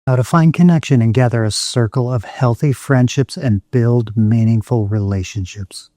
How to find connection and gather a circle of healthy friendships and build meaningful relationships.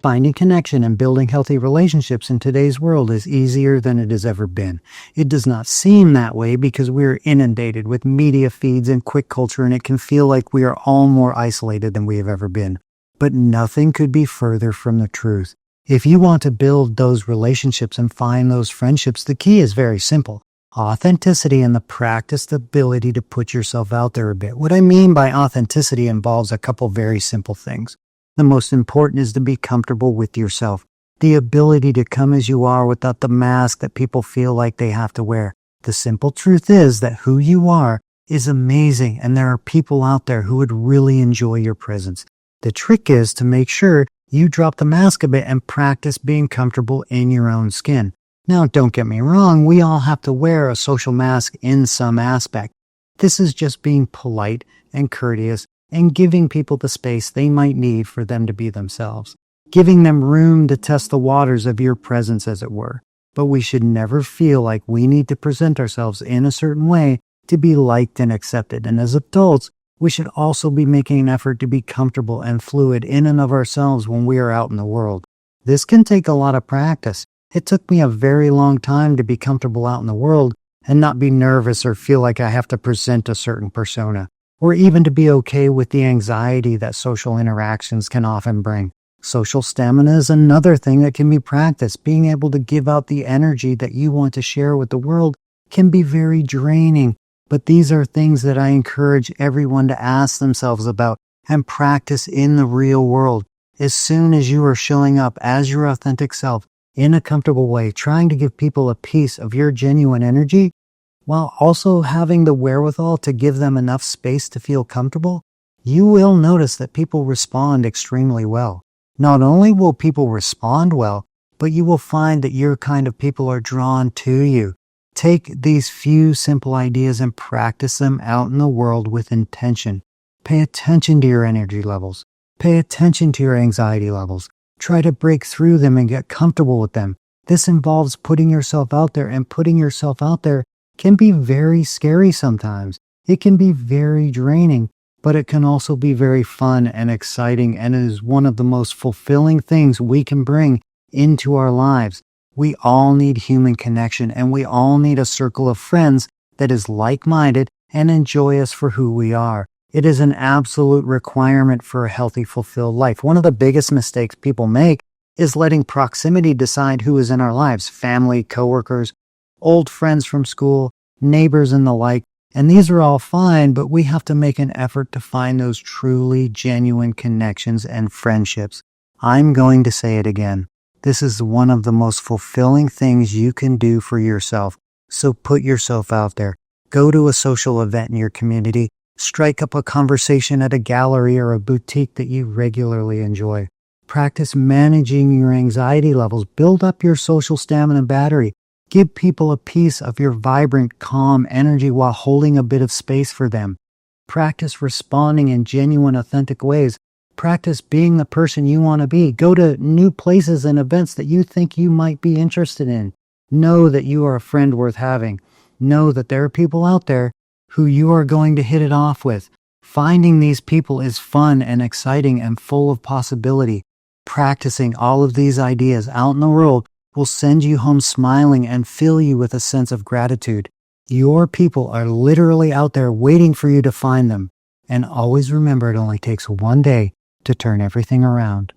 Finding connection and building healthy relationships in today's world is easier than it has ever been. It does not seem that way because we are inundated with media feeds and quick culture, and it can feel like we are all more isolated than we have ever been. But nothing could be further from the truth. If you want to build those relationships and find those friendships, the key is very simple. Authenticity and the practiced ability to put yourself out there a bit. What I mean by authenticity involves a couple very simple things. The most important is to be comfortable with yourself. The ability to come as you are without the mask that people feel like they have to wear. The simple truth is that who you are is amazing, and there are people out there who would really enjoy your presence. The trick is to make sure you drop the mask a bit and practice being comfortable in your own skin. Now, don't get me wrong, we all have to wear a social mask in some aspect. This is just being polite and courteous and giving people the space they might need for them to be themselves. Giving them room to test the waters of your presence, as it were. But we should never feel like we need to present ourselves in a certain way to be liked and accepted. And as adults, we should also be making an effort to be comfortable and fluid in and of ourselves when we are out in the world. This can take a lot of practice. It took me a very long time to be comfortable out in the world and not be nervous or feel like I have to present a certain persona, or even to be okay with the anxiety that social interactions can often bring. Social stamina is another thing that can be practiced. Being able to give out the energy that you want to share with the world can be very draining. But these are things that I encourage everyone to ask themselves about and practice in the real world. As soon as you are showing up as your authentic self in a comfortable way, trying to give people a piece of your genuine energy, while also having the wherewithal to give them enough space to feel comfortable, you will notice that people respond extremely well. Not only will people respond well, but you will find that your kind of people are drawn to you. Take these few simple ideas and practice them out in the world with intention. Pay attention to your energy levels. Pay attention to your anxiety levels. Try to break through them and get comfortable with them. This involves putting yourself out there, and putting yourself out there can be very scary sometimes. It can be very draining, but it can also be very fun and exciting, and it is one of the most fulfilling things we can bring into our lives. We all need human connection, and we all need a circle of friends that is like-minded and enjoy us for who we are. It is an absolute requirement for a healthy, fulfilled life. One of the biggest mistakes people make is letting proximity decide who is in our lives. Family, coworkers, old friends from school, neighbors, and the like. And these are all fine, but we have to make an effort to find those truly genuine connections and friendships. I'm going to say it again. This is one of the most fulfilling things you can do for yourself. So put yourself out there. Go to a social event in your community. Strike up a conversation at a gallery or a boutique that you regularly enjoy. Practice managing your anxiety levels. Build up your social stamina battery. Give people a piece of your vibrant, calm energy while holding a bit of space for them. Practice responding in genuine, authentic ways. Practice being the person you want to be. Go to new places and events that you think you might be interested in. Know that you are a friend worth having. Know that there are people out there who you are going to hit it off with. Finding these people is fun and exciting and full of possibility. Practicing all of these ideas out in the world will send you home smiling and fill you with a sense of gratitude. Your people are literally out there waiting for you to find them. And always remember, it only takes one day to turn everything around.